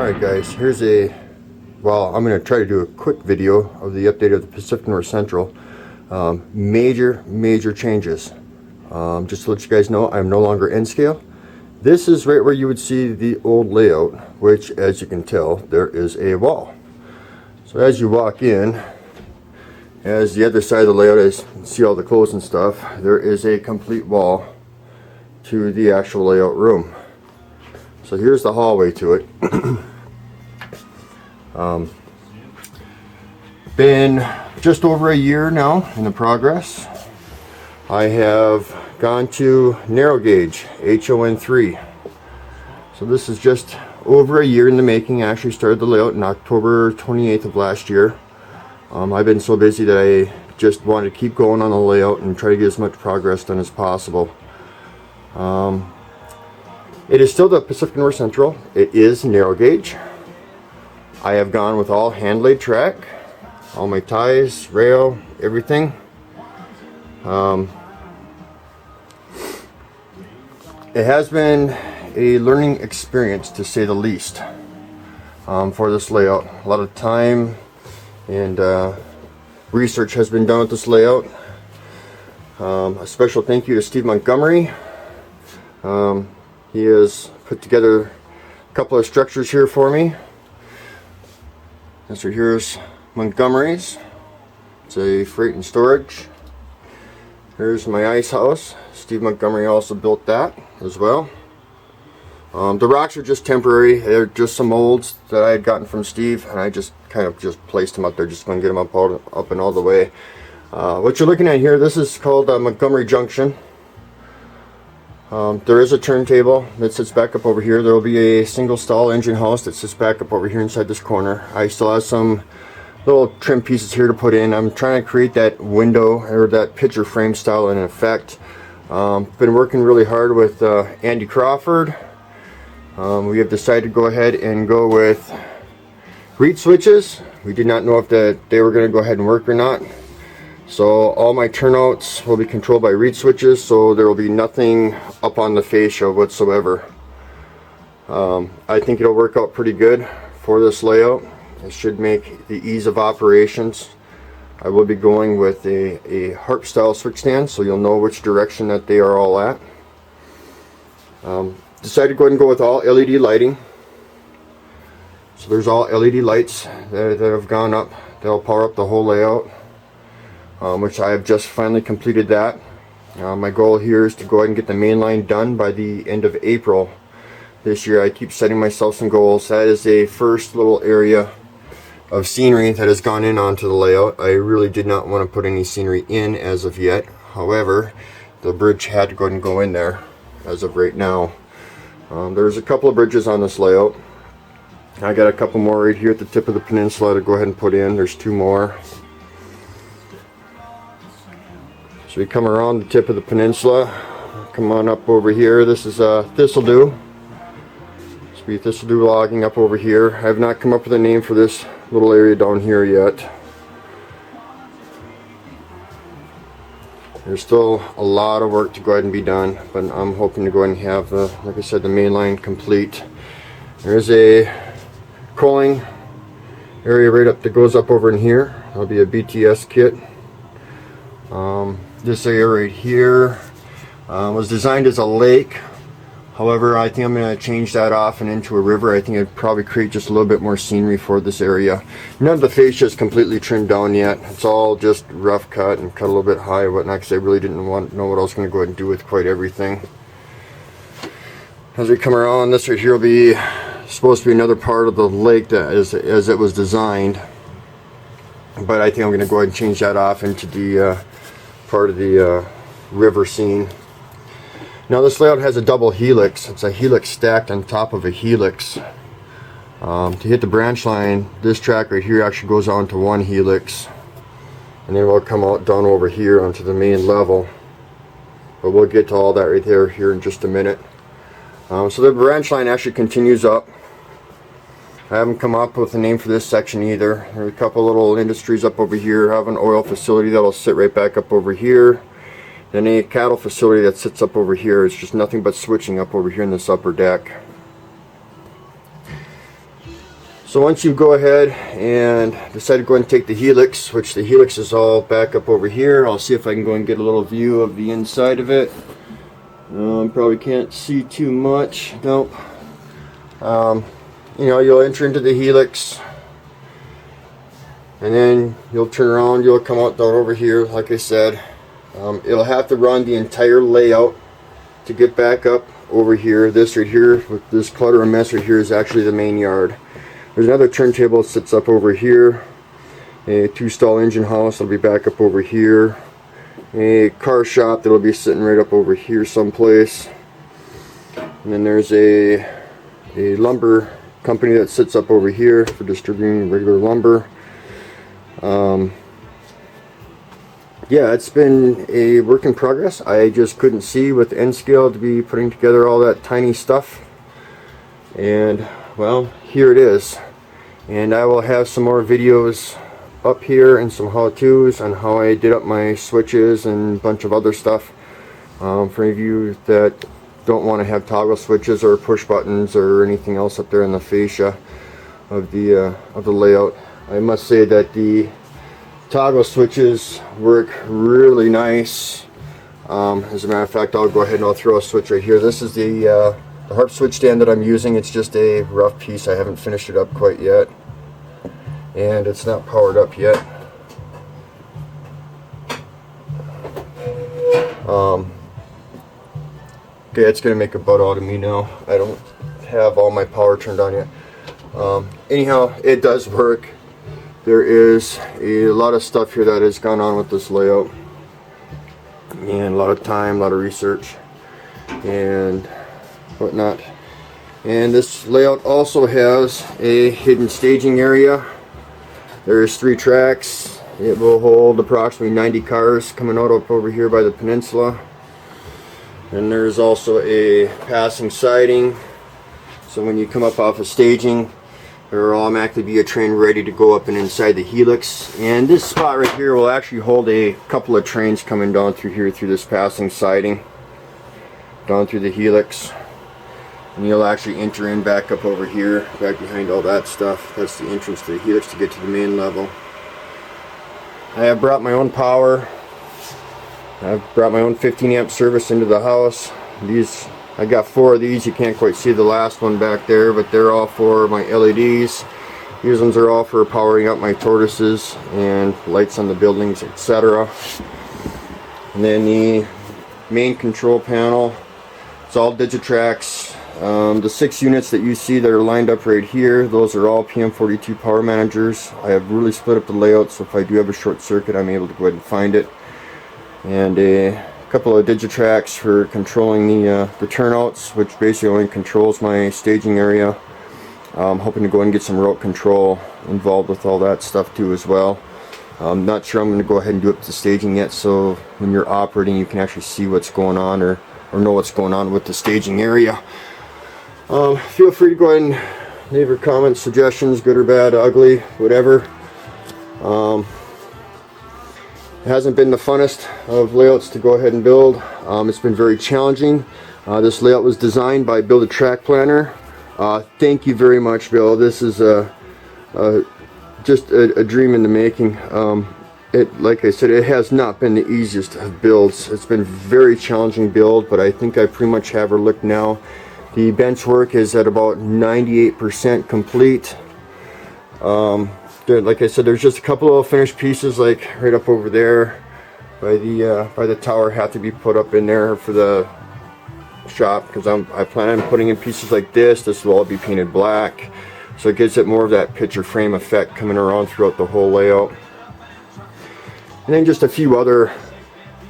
Alright guys, here's well, I'm going to try to do a quick video of the update of the Pacific North Central. Major changes. Just to let you guys know, I'm no longer N scale. This is right where you would see the old layout, which, as you can tell, there is a wall. So as you walk in, as the other side of the layout is, you see all the clothes and stuff, there is a complete wall to the actual layout room. So here's the hallway to it. Been just over a year now in the progress. I have gone to narrow gauge HON3. So this is just over a year in the making. I actually started the layout in October 28th of last year. I've been so busy that I just wanted to keep going on the layout and try to get as much progress done as possible. It is still the Pacific North Central. It is narrow gauge. I have gone with all hand laid track, all my ties, rail, everything. It has been a learning experience, to say the least, for this layout. A lot of time and research has been done with this layout. A special thank you to Steve Montgomery. He has put together a couple of structures here for me. This right here is Montgomery's. It's a freight and storage. Here's my ice house. Steve Montgomery also built that as well. The rocks are just temporary. They're just some molds that I had gotten from Steve, and I just kind of placed them up there, just going to get them up and all the way. What you're looking at here, this is called Montgomery Junction. There is a turntable that sits back up over here. There will be a single stall engine house that sits back up over here inside this corner. I still have some little trim pieces here to put in. I'm trying to create that window or that picture frame style in effect. Been working really hard with Andy Crawford. We have decided to go ahead and go with reed switches. We did not know if they were going to go ahead and work or not. So all my turnouts will be controlled by reed switches, so there will be nothing up on the fascia whatsoever. I think it'll work out pretty good for this layout. It should make the ease of operations. I will be going with a harp style switch stand, so you'll know which direction that they are all at. Decided to go ahead and go with all LED lighting. So there's all LED lights that have gone up. They'll power up the whole layout. Which I have just finally completed that. My goal here is to go ahead and get the main line done by the end of April this year. I keep setting myself some goals. That is a first little area of scenery that has gone in onto the layout. I really did not want to put any scenery in as of yet. However, the bridge had to go ahead and go in there as of right now. There's a couple of bridges on this layout. I got a couple more right here at the tip of the peninsula to go ahead and put in. There's two more. So we come around the tip of the peninsula, come on up over here. This is thistledew. This will be thistledew logging up over here. I have not come up with a name for this little area down here yet. There's still a lot of work to go ahead and be done, but I'm hoping to go ahead and have, like I said, the main line complete. There's a coaling area right up that goes up over in here. That'll be a BTS kit. This area right here was designed as a lake. However, I think I'm going to change that off and into a river. I think I'd probably create just a little bit more scenery for this area. None of the fascia is completely trimmed down yet. It's all just rough cut and cut a little bit high and whatnot, because I really didn't know what I was going to go ahead and do with quite everything. As we come around, this right here will be supposed to be another part of the lake that as it was designed. But I think I'm going to go ahead and change that off into the part of the river scene. Now this layout has a double helix. It's a helix stacked on top of a helix. To hit the branch line, this track right here actually goes on to one helix, and then we'll come out down over here onto the main level. But we'll get to all that right there here in just a minute. So the branch line actually continues up. I haven't come up with a name for this section either. There are a couple little industries up over here. I have an oil facility that'll sit right back up over here. Then a cattle facility that sits up over here. It's just nothing but switching up over here in this upper deck. So once you go ahead and decide to go and take the helix, which the helix is all back up over here, I'll see if I can go and get a little view of the inside of it. Probably can't see too much. Nope. You know, you'll enter into the helix, and then you'll turn around, you'll come out down over here. Like I said, it'll have to run the entire layout to get back up over here. This right here, with this clutter and mess right here, is actually the main yard. There's another turntable that sits up over here, a 2-stall engine house that'll be back up over here, a car shop that'll be sitting right up over here someplace, and then there's a lumber company that sits up over here for distributing regular lumber. Yeah, it's been a work in progress. I just couldn't see with the N scale to be putting together all that tiny stuff, and well, here it is. And I will have some more videos up here and some how-tos on how I did up my switches and a bunch of other stuff. For any of you that don't want to have toggle switches or push buttons or anything else up there in the fascia of the layout, I must say that the toggle switches work really nice. As a matter of fact, I'll go ahead and I'll throw a switch right here. This is the harp switch stand that I'm using. It's just a rough piece. I haven't finished it up quite yet, and it's not powered up yet. Okay, it's gonna make a butt out of me now. I don't have all my power turned on yet. Anyhow, it does work. There is a lot of stuff here that has gone on with this layout, and a lot of time, a lot of research and whatnot. And this layout also has a hidden staging area. There's 3 tracks. It will hold approximately 90 cars coming out up over here by the peninsula. And there's also a passing siding, so when you come up off of staging, there will automatically be a train ready to go up and inside the helix. And this spot right here will actually hold a couple of trains coming down through here through this passing siding, down through the helix. And you'll actually enter in back up over here, back behind all that stuff. That's the entrance to the helix to get to the main level. I have brought my own power. I've brought my own 15 amp service into the house. These, I got 4 of these. You can't quite see the last one back there, but they're all for my LEDs. These ones are all for powering up my tortoises and lights on the buildings, etc. And then the main control panel, it's all Digitrax. The 6 units that you see that are lined up right here, those are all PM42 power managers. I have really split up the layout, so if I do have a short circuit, I'm able to go ahead and find it. And a couple of Digitrax for controlling the turnouts, which basically only controls my staging area. I'm hoping to go and get some route control involved with all that stuff too as well. I'm not sure I'm going to go ahead and do up the staging yet, so when you're operating you can actually see what's going on or know what's going on with the staging area. Feel free to go ahead and leave your comments, suggestions, good or bad, ugly, whatever. It hasn't been the funnest of layouts to go ahead and build. It's been very challenging. This layout was designed by Build a Track Planner. Thank you very much, Bill. This is just a dream in the making. Like I said, it has not been the easiest of builds. It's been a very challenging build, but I think I pretty much have her looked now. The bench work is at about 98% complete. Like I said, there's just a couple of finished pieces, like right up over there by the tower, have to be put up in there for the shop, because I plan on putting in pieces like this. This will all be painted black, so it gives it more of that picture frame effect coming around throughout the whole layout. And then just a few other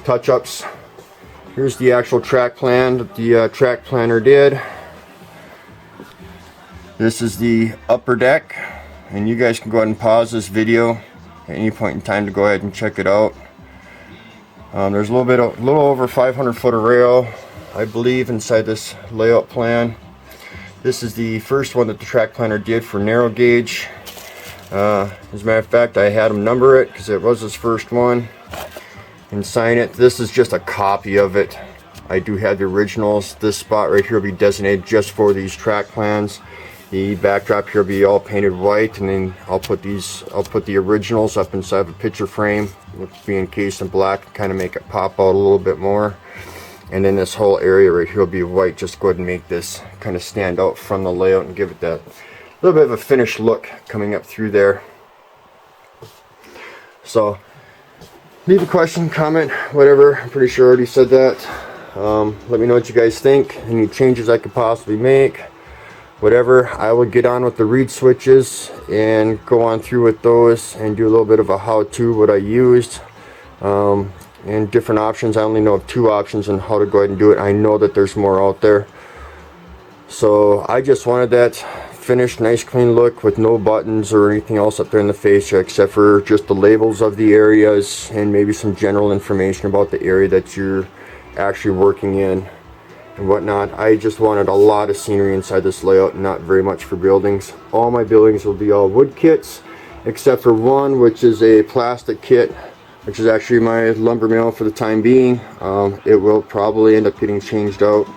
touch-ups. Here's the actual track plan that the track planner did. This is the upper deck. And you guys can go ahead and pause this video at any point in time to go ahead and check it out. There's a little over 500 foot of rail, I believe, inside this layout plan. This is the first one that the track planner did for narrow gauge. As a matter of fact, I had him number it because it was his first one and sign it. This is just a copy of it. I do have the originals. This spot right here will be designated just for these track plans. The backdrop here will be all painted white, and then I'll put the originals up inside of a picture frame, which will be encased in black, kind of make it pop out a little bit more. And then this whole area right here will be white, just go ahead and make this kind of stand out from the layout and give it that little bit of a finished look coming up through there. So leave a question, comment, whatever. I'm pretty sure I already said that. Let me know what you guys think, any changes I could possibly make, whatever. I will get on with the reed switches and go on through with those and do a little bit of a how-to, what I used, and different options. I only know of 2 options on how to go ahead and do it. I know that there's more out there. So I just wanted that finished, nice clean look with no buttons or anything else up there in the fascia, except for just the labels of the areas and maybe some general information about the area that you're actually working in and whatnot. I just wanted a lot of scenery inside this layout, not very much for buildings. All my buildings will be all wood kits, except for one, which is a plastic kit, which is actually my lumber mill for the time being. It will probably end up getting changed out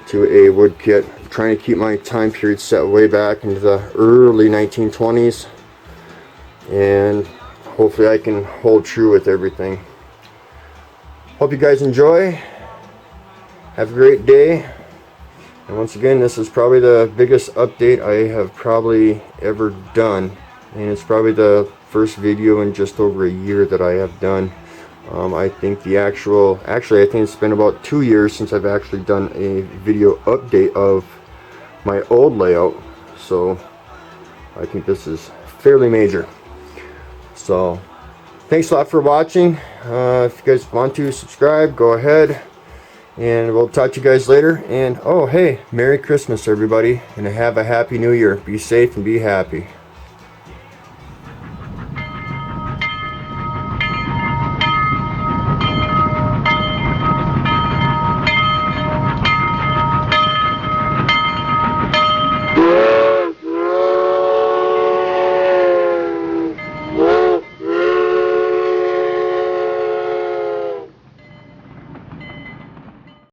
to a wood kit. I'm trying to keep my time period set way back into the early 1920s, and hopefully I can hold true with everything. Hope you guys enjoy. Have a great day. And once again, this is probably the biggest update I have probably ever done, and it's probably the first video in just over a year that I have done. I think actually I think it's been about 2 years since I've actually done a video update of my old layout, so I think this is fairly major. So thanks a lot for watching. If you guys want to subscribe, go ahead, and we'll talk to you guys later. And oh hey, Merry Christmas everybody, and have a Happy New Year. Be safe and be happy.